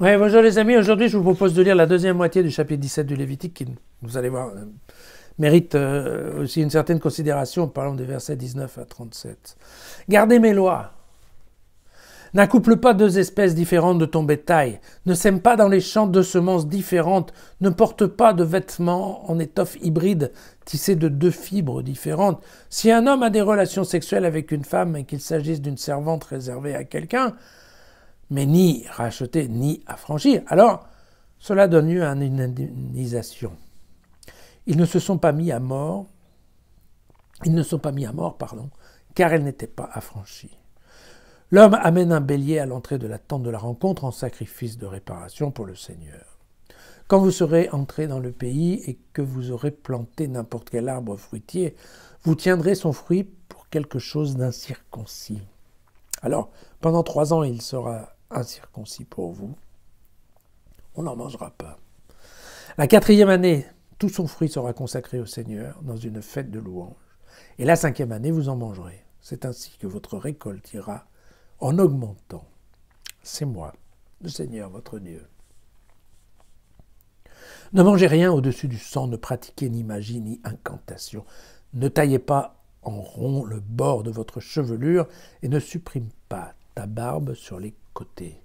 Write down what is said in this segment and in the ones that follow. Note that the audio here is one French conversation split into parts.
Ouais, bonjour les amis, aujourd'hui je vous propose de lire la deuxième moitié du chapitre 17 du Lévitique qui, vous allez voir, mérite aussi une certaine considération en parlant des versets 19 à 37. Gardez mes lois. N'accouple pas deux espèces différentes de ton bétail. Ne sème pas dans les champs deux semences différentes. Ne porte pas de vêtements en étoffe hybride tissés de deux fibres différentes. Si un homme a des relations sexuelles avec une femme et qu'il s'agisse d'une servante réservée à quelqu'un, mais ni racheter ni affranchir, alors cela donne lieu à une indemnisation. Ils ne sont pas mis à mort, car elles n'étaient pas affranchies. L'homme amène un bélier à l'entrée de la tente de la rencontre en sacrifice de réparation pour le Seigneur. Quand vous serez entrés dans le pays et que vous aurez planté n'importe quel arbre fruitier, vous tiendrez son fruit pour quelque chose d'incirconcis. Alors, pendant 3 ans, il sera incirconcis pour vous. On n'en mangera pas. La 4e année, tout son fruit sera consacré au Seigneur dans une fête de louange. Et la 5e année, vous en mangerez. C'est ainsi que votre récolte ira en augmentant. C'est moi, le Seigneur, votre Dieu. Ne mangez rien au-dessus du sang, ne pratiquez ni magie ni incantation. Ne taillez pas en rond le bord de votre chevelure et ne supprime pas ta barbe sur les côtés.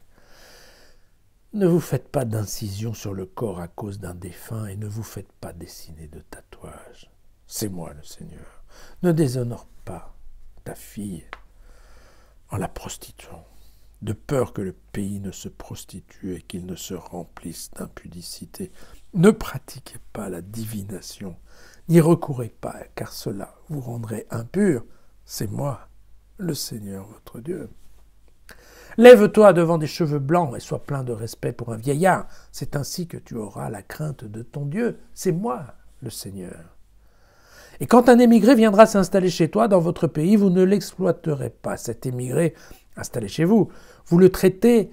Ne vous faites pas d'incision sur le corps à cause d'un défunt et ne vous faites pas dessiner de tatouage. C'est moi le Seigneur. Ne déshonore pas ta fille en la prostituant, de peur que le pays ne se prostitue et qu'il ne se remplisse d'impudicité. Ne pratiquez pas la divination, n'y recourez pas, car cela vous rendrait impur. C'est moi, le Seigneur votre Dieu. Lève-toi devant des cheveux blancs et sois plein de respect pour un vieillard. C'est ainsi que tu auras la crainte de ton Dieu. C'est moi, le Seigneur. Et quand un émigré viendra s'installer chez toi dans votre pays, vous ne l'exploiterez pas, cet émigré installé chez vous. Vous le traitez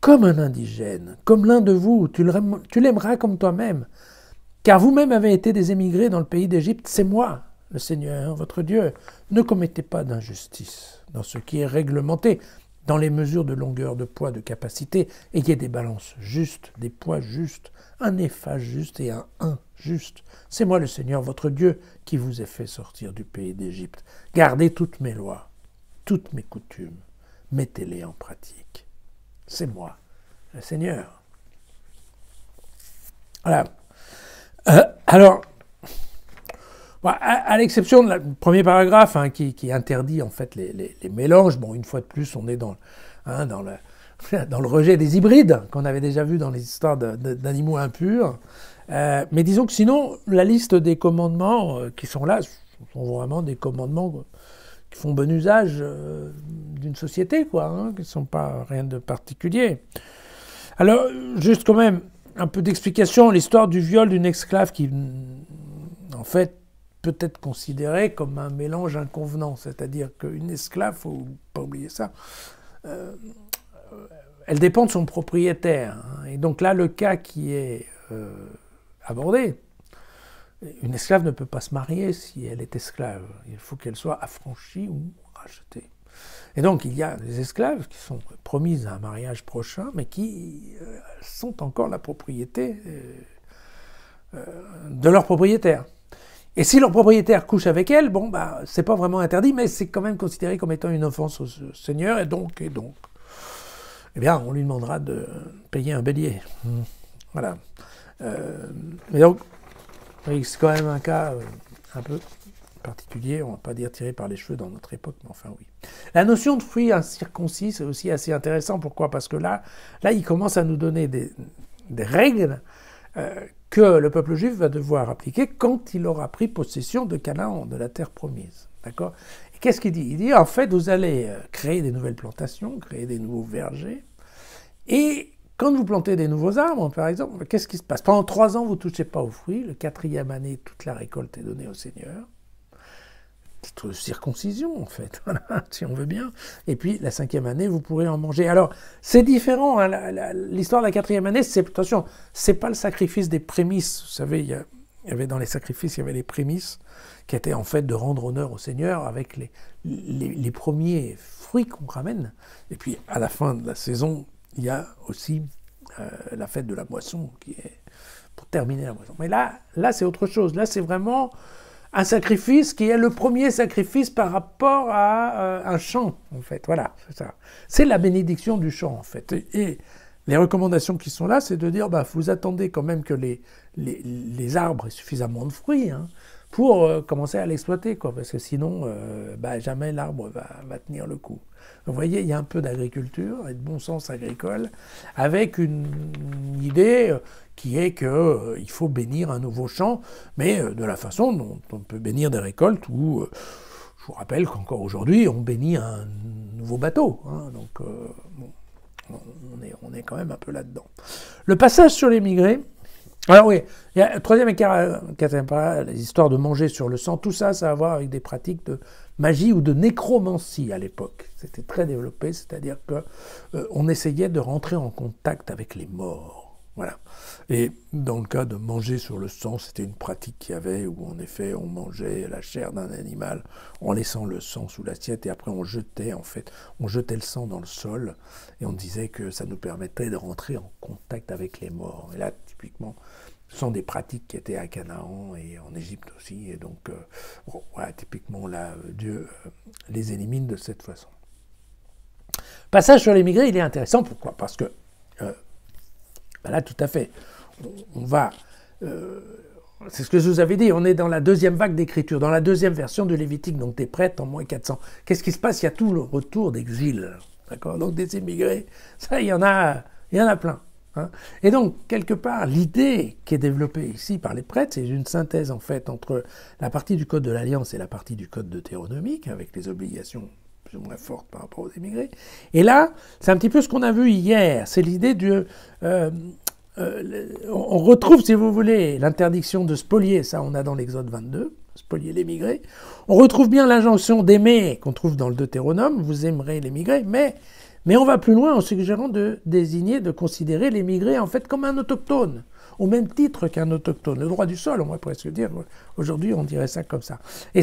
comme un indigène, comme l'un de vous. Tu l'aimeras comme toi-même. Car vous-même avez été des émigrés dans le pays d'Égypte. C'est moi, le Seigneur, votre Dieu. Ne commettez pas d'injustice dans ce qui est réglementé, dans les mesures de longueur, de poids, de capacité. Ayez des balances justes, des poids justes, un épha juste et un juste. C'est moi le Seigneur, votre Dieu, qui vous ai fait sortir du pays d'Égypte. Gardez toutes mes lois, toutes mes coutumes, mettez-les en pratique. C'est moi, le Seigneur. Voilà. Alors, à l'exception du premier paragraphe qui interdit en fait les mélanges, bon, une fois de plus, on est dans le rejet des hybrides qu'on avait déjà vu dans les histoires d'animaux impurs. Mais disons que sinon, la liste des commandements qui sont là sont vraiment des commandements qui font bon usage d'une société, quoi, qui ne sont pas rien de particulier. Alors, juste quand même, un peu d'explication, l'histoire du viol d'une esclave qui, en fait, peut être considérée comme un mélange inconvenant, c'est-à-dire qu'une esclave, il ne faut pas oublier ça, elle dépend de son propriétaire. Et donc là, le cas qui est abordé, une esclave ne peut pas se marier si elle est esclave. Il faut qu'elle soit affranchie ou rachetée. Et donc, il y a des esclaves qui sont promises à un mariage prochain, mais qui sont encore la propriété de leur propriétaire. Et si leur propriétaire couche avec elle, bon, bah, c'est pas vraiment interdit, mais c'est quand même considéré comme étant une offense au Seigneur, et donc, eh bien, on lui demandera de payer un bélier. Voilà. Mais donc, c'est quand même un cas un peu particulier, on ne va pas dire tiré par les cheveux dans notre époque, mais enfin oui. La notion de fruit incirconcis, c'est aussi assez intéressant. Pourquoi ? Parce que là, il commence à nous donner des règles que le peuple juif va devoir appliquer quand il aura pris possession de Canaan, de la terre promise. D'accord ? Et qu'est-ce qu'il dit ? Il dit, en fait, vous allez créer des nouvelles plantations, créer des nouveaux vergers, et quand vous plantez des nouveaux arbres, par exemple, qu'est-ce qui se passe ? Pendant 3 ans, vous ne touchez pas aux fruits. Le 4e année, toute la récolte est donnée au Seigneur. Titre de circoncision, en fait, voilà, si on veut bien. Et puis, la 5e année, vous pourrez en manger. Alors, c'est différent. Hein, l'histoire de la 4e année, attention, c'est pas le sacrifice des prémices. Vous savez, il y avait dans les sacrifices, il y avait les prémices, qui étaient en fait de rendre honneur au Seigneur avec les premiers fruits qu'on ramène. Et puis, à la fin de la saison, il y a aussi la fête de la moisson, qui est pour terminer la moisson. Mais là c'est autre chose. Là, c'est vraiment un sacrifice qui est le premier sacrifice par rapport à un champ, en fait. Voilà, c'est ça. C'est la bénédiction du champ, en fait. Et les recommandations qui sont là, c'est de dire, vous attendez quand même que les arbres aient suffisamment de fruits, hein, pour commencer à l'exploiter, quoi, parce que sinon, jamais l'arbre va tenir le coup. Vous voyez, il y a un peu d'agriculture et de bon sens agricole, avec une idée qui est qu'il faut bénir un nouveau champ, mais de la façon dont on peut bénir des récoltes où, je vous rappelle qu'encore aujourd'hui, on bénit un nouveau bateau. Hein, donc, on est quand même un peu là-dedans. Le passage sur l'émigré. Alors oui, il y a troisième et quatrième paragraphe, les histoires de manger sur le sang, tout ça, ça a à voir avec des pratiques de magie ou de nécromancie à l'époque. C'était très développé, c'est-à-dire qu'on essayait de rentrer en contact avec les morts. Voilà. Et dans le cas de manger sur le sang, c'était une pratique qu'il y avait où en effet on mangeait la chair d'un animal en laissant le sang sous l'assiette et après on jetait le sang dans le sol et on disait que ça nous permettait de rentrer en contact avec les morts. Et là, typiquement, ce sont des pratiques qui étaient à Canaan et en Égypte aussi. Et donc, typiquement, là, Dieu les élimine de cette façon. Passage sur l'émigré, il est intéressant. Pourquoi ? Parce que, là, tout à fait, on va... c'est ce que je vous avais dit, on est dans la deuxième vague d'écriture, dans la deuxième version de Lévitique, donc des prêtres en moins 400. Qu'est-ce qui se passe ? Il y a tout le retour d'exil. D'accord ? Donc des émigrés, ça, il y en a plein. Hein. Et donc, quelque part, l'idée qui est développée ici par les prêtres, c'est une synthèse en fait entre la partie du Code de l'Alliance et la partie du Code deutéronomique, avec les obligations plus ou moins fortes par rapport aux émigrés. Et là, c'est un petit peu ce qu'on a vu hier, c'est l'idée du... on retrouve, si vous voulez, l'interdiction de spolier, ça on a dans l'Exode 22, spolier l'émigré. On retrouve bien l'injonction d'aimer qu'on trouve dans le Deutéronome, vous aimerez l'émigré, mais on va plus loin en suggérant de désigner, de considérer l'émigré en fait comme un autochtone, au même titre qu'un autochtone. Le droit du sol, on va presque dire, aujourd'hui on dirait ça comme ça. Et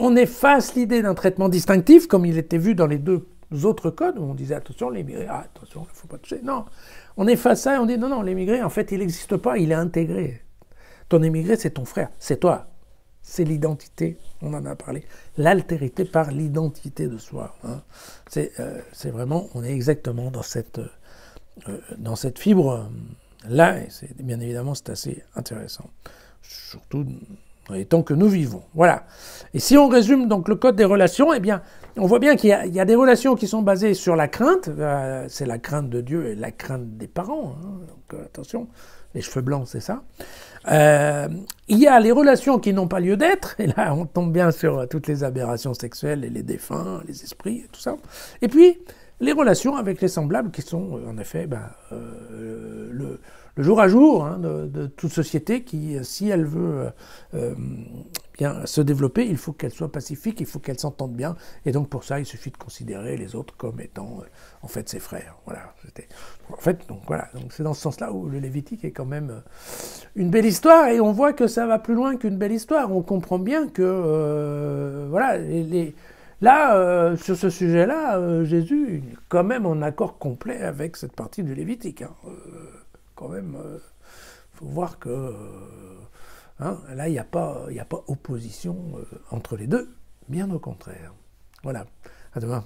on efface l'idée d'un traitement distinctif, comme il était vu dans les deux autres codes, où on disait attention, l'émigré, attention, il ne faut pas toucher. Non, on efface ça et on dit non, l'émigré, en fait, il n'existe pas, il est intégré. Ton émigré, c'est ton frère, c'est toi. C'est l'identité, on en a parlé, l'altérité par l'identité de soi. Hein. C'est vraiment, on est exactement dans cette fibre-là, et bien évidemment c'est assez intéressant, surtout dans les temps que nous vivons. Voilà. Et si on résume donc le code des relations, eh bien, on voit bien qu'il y a des relations qui sont basées sur la crainte, c'est la crainte de Dieu et la crainte des parents, hein. Donc attention, les cheveux blancs c'est ça. Il y a les relations qui n'ont pas lieu d'être, et là on tombe bien sur toutes les aberrations sexuelles et les défunts, les esprits, et tout ça. Et puis les relations avec les semblables qui sont en effet le jour à jour hein, de toute société qui, si elle veut bien se développer, il faut qu'elle soit pacifique, il faut qu'elle s'entende bien, et donc pour ça il suffit de considérer les autres comme étant en fait ses frères. Voilà. En fait, donc voilà, donc c'est dans ce sens-là où le Lévitique est quand même une belle histoire, et on voit que ça va plus loin qu'une belle histoire. On comprend bien que voilà, là, sur ce sujet-là, Jésus est quand même en accord complet avec cette partie du Lévitique. Hein. Quand même, faut voir que là, il n'y a pas opposition entre les deux, bien au contraire. Voilà, à demain.